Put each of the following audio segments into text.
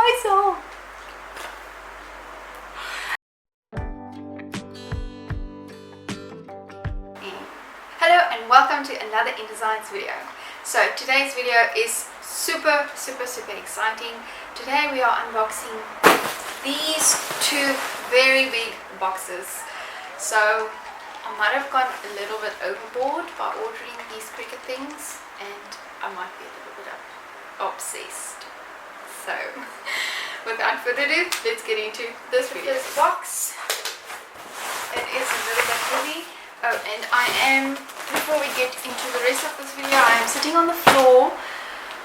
myself. Hello and welcome to another NDesigns video. So today's video is super exciting. Today we are unboxing these two very big boxes. So I might have gone a little bit overboard by ordering these Cricut things, and I might be a little bit obsessed. So without further ado, let's get into this video. This box, it is a little bit heavy. Oh, and I am, before we get into the rest of this video, I am sitting on the floor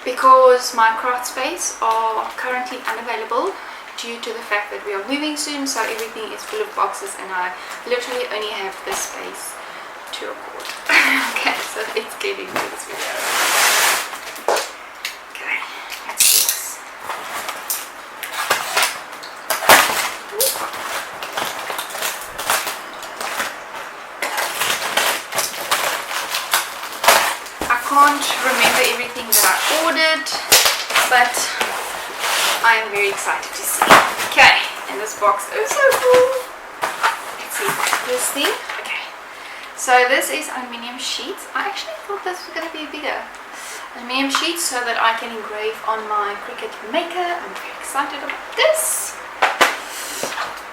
because my craft space are currently unavailable due to the fact that we are moving soon, so everything is full of boxes and I literally only have this space to record. Okay, so let's get into this video. Okay, let's do this. I can't remember everything that I ordered, but I am very excited to see. Okay, and this box is so cool. Let's see this thing. Okay, so this is aluminium sheets. I actually thought this was going to be bigger. Aluminium sheets so that I can engrave on my Cricut maker. I'm very excited about this.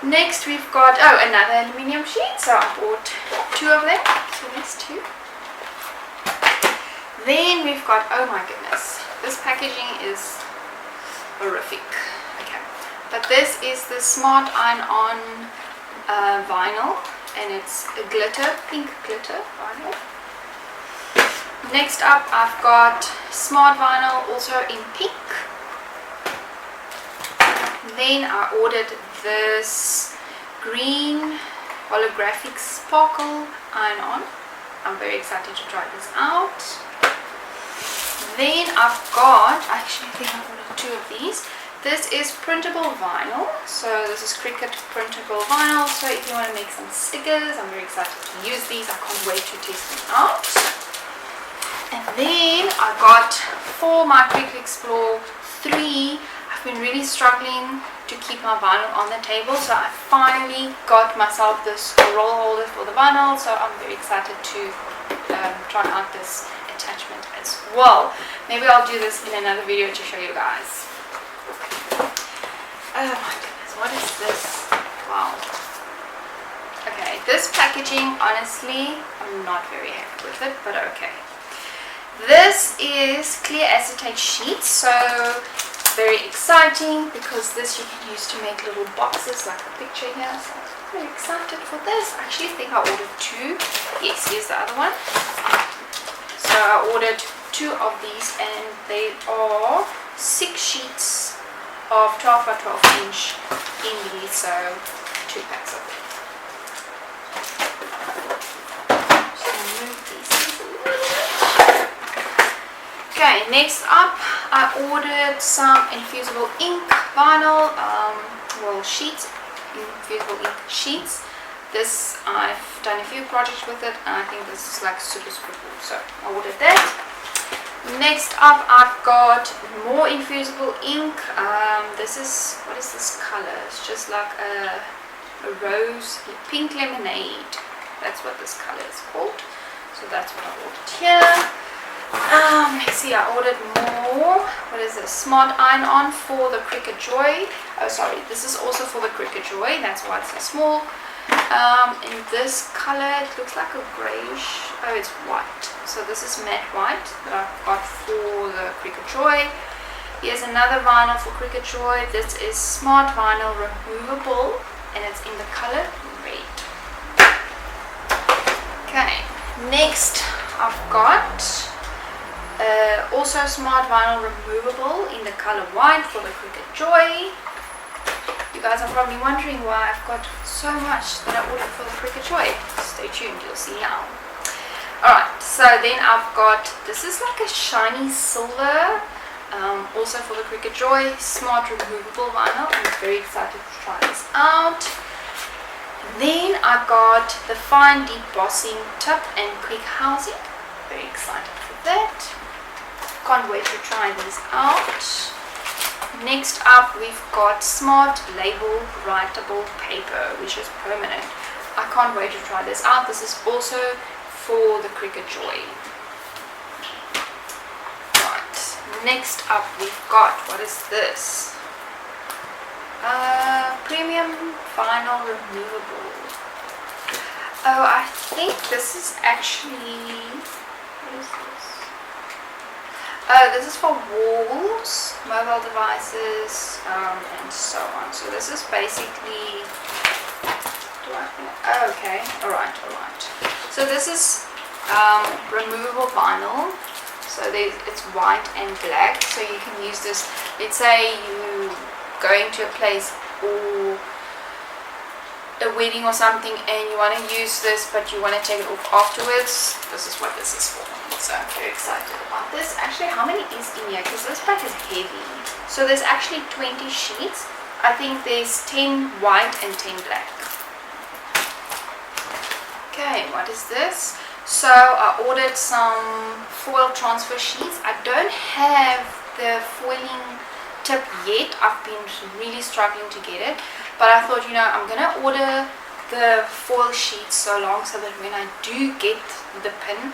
Next we've got, oh, another aluminium sheet. So I bought two of them. So there's two. Then we've got, oh my goodness, this packaging is horrific. Okay, but this is the Smart Iron-On vinyl, and it's a glitter, pink glitter vinyl. Next up, I've got Smart Vinyl, also in pink. Then I ordered this green holographic sparkle iron-on. I'm very excited to try this out. Then I've got, actually I think I ordered two of these. This is printable vinyl. So this is Cricut printable vinyl. So if you want to make some stickers, I'm very excited to use these. I can't wait to test them out. And then I got for my Cricut Explore 3, I've been really struggling to keep my vinyl on the table. So I finally got myself this roll holder for the vinyl. So I'm very excited to try out this attachment as well. Maybe I'll do this in another video to show you guys. Oh my goodness, what is this? Wow. Okay, this packaging, honestly, I'm not very happy with it, but okay. This is clear acetate sheets, so very exciting because this you can use to make little boxes like the picture here. So I'm very excited for this. I actually think I ordered two. Yes, here's the other one. So I ordered two of these, and they are 6 sheets of 12 by 12 inch in these, so 2 packs of them. So move these things a little bit. Okay, next up I ordered some infusible ink vinyl, well, sheets, infusible ink sheets. This, I've done a few projects with it, and I think this is like super cool, so I ordered that. Next up I've got more infusible ink. This is, what is this color? It's just like a rose, pink lemonade. That's what this color is called. So that's what I ordered here. Let's see, I ordered more. What is this? Smart Iron-On for the Cricut Joy. Oh sorry, this is also for the Cricut Joy, that's why it's so small. In this color, it looks like a grayish, oh it's white, so this is matte white that I've got for the Cricut Joy. Here's another vinyl for Cricut Joy. This is Smart Vinyl removable, and it's in the color red. Okay, next I've got also Smart Vinyl removable in the color white for the Cricut Joy. You guys are probably wondering why I've got so much that I ordered for the Cricut Joy. Stay tuned, you'll see now. Alright, so then I've got, this is like a shiny silver, also for the Cricut Joy, Smart removable vinyl. I'm very excited to try this out. Then I got the fine deep bossing tip and quick housing. Very excited for that. Can't wait to try these out. Next up, we've got Smart Label Writable Paper, which is permanent. I can't wait to try this out. This is also for the Cricut Joy. Right, next up we've got, what is this? Premium Vinyl Removable. Oh, I think this is actually, what is this? Oh, this is for walls, mobile devices, and so on. So this is basically, oh, okay, alright. So this is removable vinyl. So it's white and black. So you can use this, let's say you going to a place or a wedding or something and you want to use this but you want to take it off afterwards. This is what this is for. So I'm very excited about this. Actually, how many is in here? Because this pack is heavy. So there's actually 20 sheets. I think there's 10 white and 10 black. Okay, what is this? So I ordered some foil transfer sheets. I don't have the foiling tip yet. I've been really struggling to get it, but I thought, I'm gonna order the foil sheets so long so that when I do get the pin,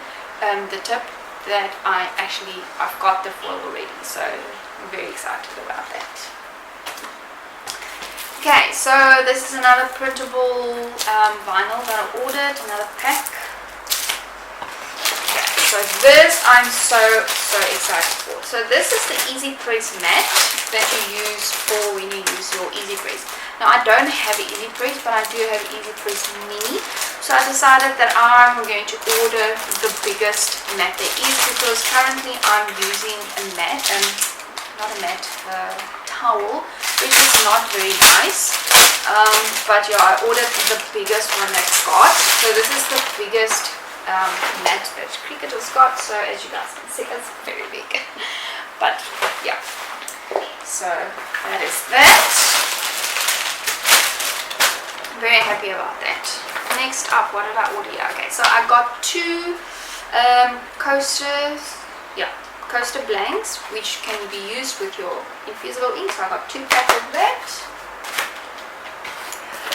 the tip, that I've got the foil already. So I'm very excited about that. Okay, so this is another printable vinyl that I ordered, another pack. So this I'm so excited for. So this is the Easy Press mat that you use for when you use your Easy Press. Now I don't have an Easy Press, but I do have an Easy Press Mini. So I decided that I'm going to order the biggest mat there is, because currently I'm using a mat, towel, which is not very nice. But yeah, I ordered the biggest one that's got. So this is the biggest mat that Cricut has got, so as you guys can see, it's very big. But yeah, so that is that. Very happy about that. Next up, what did I order? Okay, so I got two coasters, coaster blanks, which can be used with your infusible ink. So I got 2 packs of that.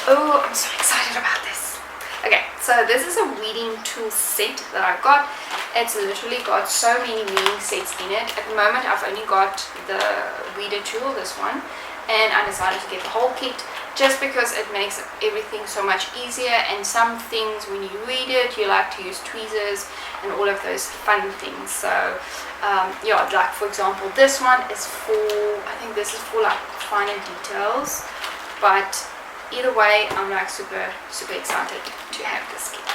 Oh, I'm so excited about this. Okay, so this is a weeding tool set that I got. It's literally got so many weeding sets in it. At the moment I've only got the weeder tool, this one, and I decided to get the whole kit just because it makes everything so much easier. And some things when you weed it, you like to use tweezers and all of those fun things. So yeah, like for example, this one is for, I think this is for like finer details, but either way, I'm like super excited to have this kit.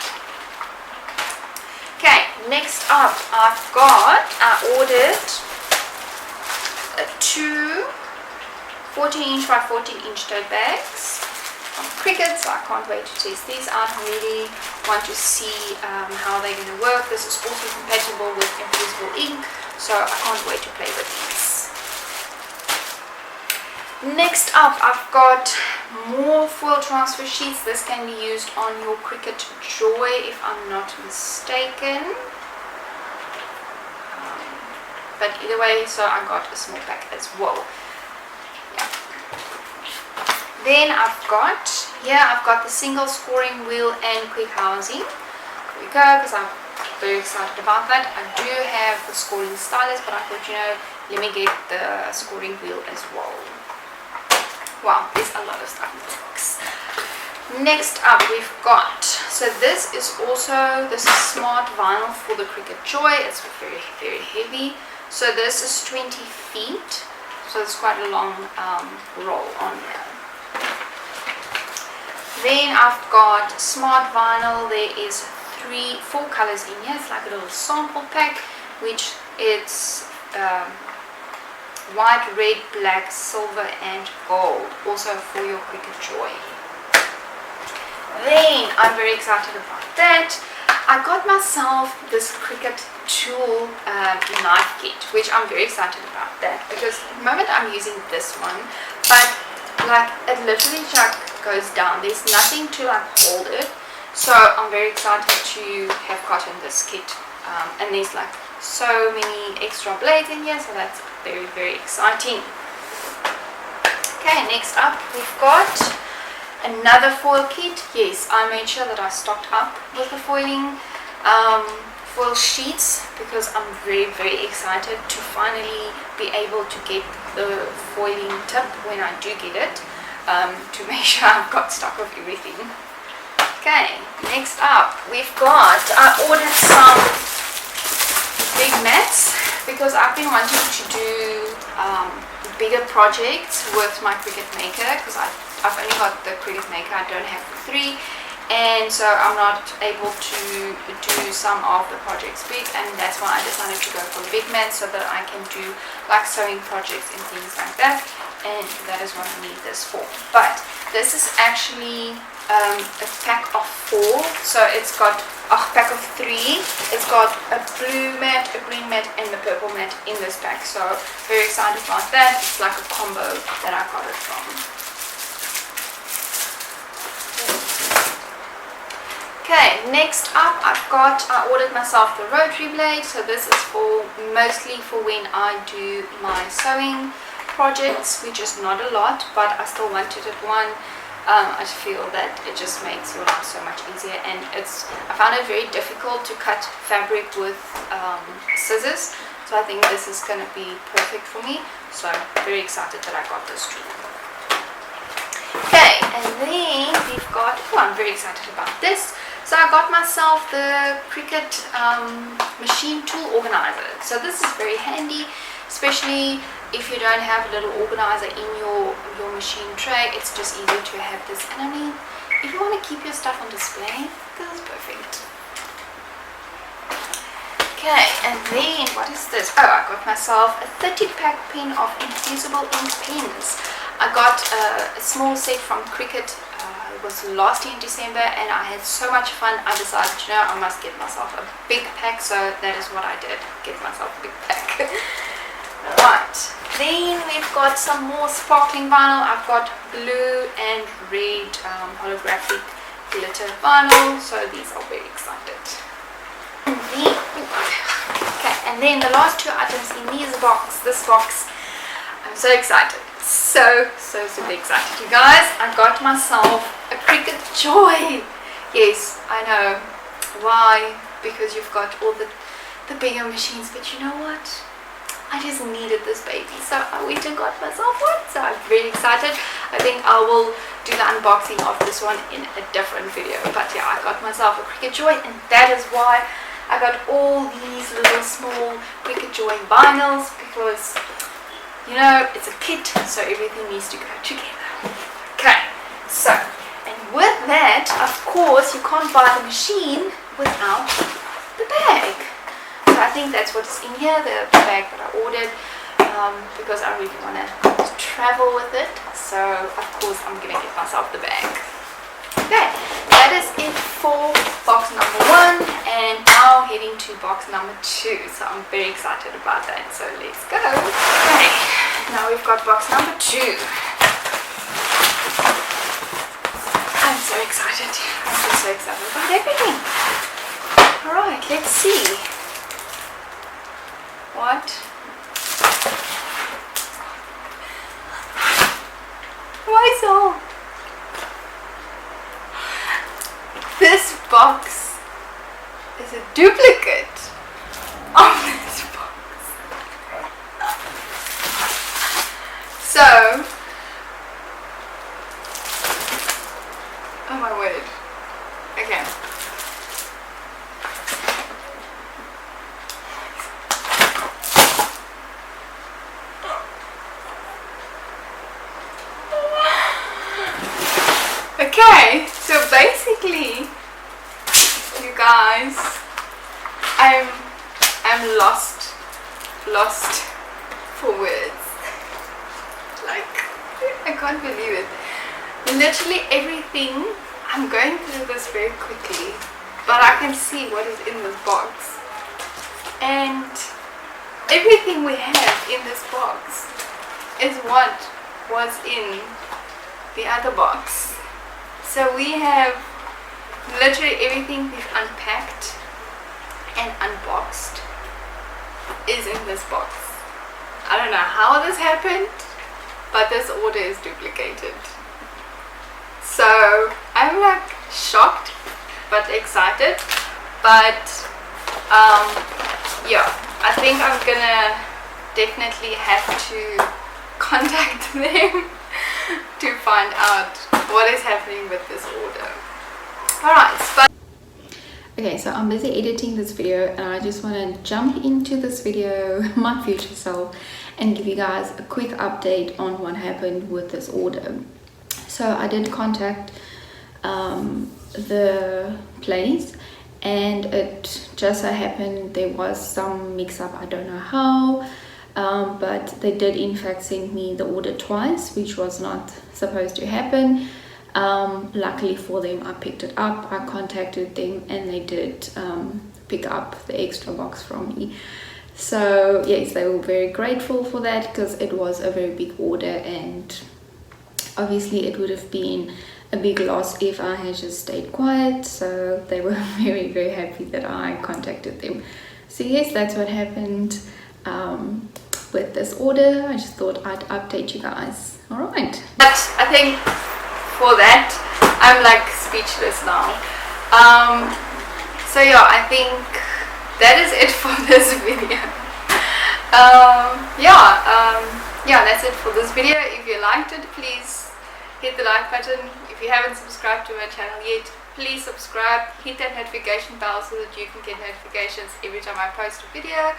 Okay, next up I ordered 2 14-inch by 14-inch tote bags from Cricut, so I can't wait to test these out. I really want to see how they're going to work. This is also compatible with infusible ink, so I can't wait to play with these. Next up, I've got more foil transfer sheets. This can be used on your Cricut Joy, if I'm not mistaken. But either way, so I got a small pack as well. Yeah. Then I've got the single scoring wheel and quick housing. There we go, because I'm very excited about that. I do have the scoring stylus, but I thought, let me get the scoring wheel as well. Wow, there's a lot of stuff in this box. Next up we've got, so this is smart vinyl for the Cricut Joy. It's very, very heavy. So this is 20 feet. So it's quite a long roll on there. Then I've got smart vinyl. There is 4 colors in here. It's like a little sample pack, which it's white, red, black, silver and gold, also for your Cricut Joy. Then I'm very excited about that. I got myself this Cricut tool knife kit, which I'm very excited about that, because at the moment I'm using this one, but like it literally just goes down. There's nothing to like hold it, so I'm very excited to have gotten this kit. And there's like so many extra blades in here, so that's very, very exciting. Okay, next up we've got another foil kit. Yes, I made sure that I stocked up with the foiling foil sheets because I'm very excited to finally be able to get the foiling tip when I do get it, to make sure I've got stock of everything. Okay, next up we've got, I ordered some big mats because I've been wanting to do bigger projects with my Cricut Maker because I've only got the Cricut Maker, I don't have the 3, and so I'm not able to do some of the projects big, and that's why I decided to go for the big mat so that I can do like sewing projects and things like that, and that is what I need this for. But this is actually a pack of 4, so it's got a pack of 3. It's got a blue mat, a green mat, and a purple mat in this pack, so very excited about that. It's like a combo that I got it from. Okay, next up I ordered myself the rotary blade, so this is mostly for when I do my sewing projects, which is not a lot, but I still wanted it one. I feel that it just makes your life so much easier, and I found it very difficult to cut fabric with scissors, so I think this is going to be perfect for me, so very excited that I got this too. Okay, and then we've got, I'm very excited about this. So I got myself the Cricut machine tool organizer. So this is very handy, especially if you don't have a little organizer in your machine tray. It's just easy to have this. And I mean, if you want to keep your stuff on display, this is perfect. Okay, and then what is this? Oh, I got myself a 30-pack pen of infusible ink pens. I got a small set from Cricut. It was last year in December, and I had so much fun. I decided, I must get myself a big pack, so that is what I did. Get myself a big pack. Right, then we've got some more sparkling vinyl. I've got blue and red holographic glitter vinyl, so these are very excited. And then the last 2 items in this box, I'm so excited. So super excited, you guys. I got myself a Cricut Joy. Yes, I know. Why? Because you've got all the bigger machines, but you know what? I just needed this baby, so I went and got myself one. So I'm very excited. I think I will do the unboxing of this one in a different video. But yeah, I got myself a Cricut Joy, and that is why I got all these little small Cricut Joy vinyls, because it's a kit, so everything needs to go together. Okay, so, and with that, of course, you can't buy the machine without the bag. So I think that's what's in here, the bag that I ordered, because I really want to travel with it. So, of course, I'm going to get myself the bag. Okay, that is it for box number 1, and now heading to box number 2. So I'm very excited about that, so let's go. Okay, now we've got box number 2. I'm so excited. I'm just so excited about everything. Alright, let's see. What? Why so? This box is a duplicate of this box. So, oh my word. Okay. Okay, so basically, you guys, I'm lost for words. Like, I can't believe it. Literally everything, I'm going through this very quickly, but I can see what is in this box. And everything we have in this box is what was in the other box. So we have literally everything we've unpacked and unboxed is in this box. I don't know how this happened, but this order is duplicated. So I'm like shocked but excited. But yeah, I think I'm gonna definitely have to contact them to find out what is happening with this order. Alright, but okay, so I'm busy editing this video and I just want to jump into this video, my future self, and give you guys a quick update on what happened with this order. So I did contact the place, and it just so happened there was some mix-up, I don't know how, but they did in fact send me the order twice, which was not supposed to happen. Luckily for them, I picked it up, I contacted them, and they did pick up the extra box from me. So yes, they were very grateful for that, because it was a very big order, and obviously it would have been a big loss if I had just stayed quiet. So they were very, very happy that I contacted them. So yes, that's what happened with this order. I just thought I'd update you guys. All right, but I think for that I'm like speechless now. So yeah, I think that is it for this video. Yeah, that's it for this video. If you liked it, please hit the like button. If you haven't subscribed to my channel yet, please subscribe, hit that notification bell so that you can get notifications every time I post a video.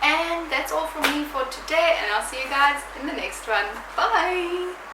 And that's all from me for today, and I'll see you guys in the next one. Bye!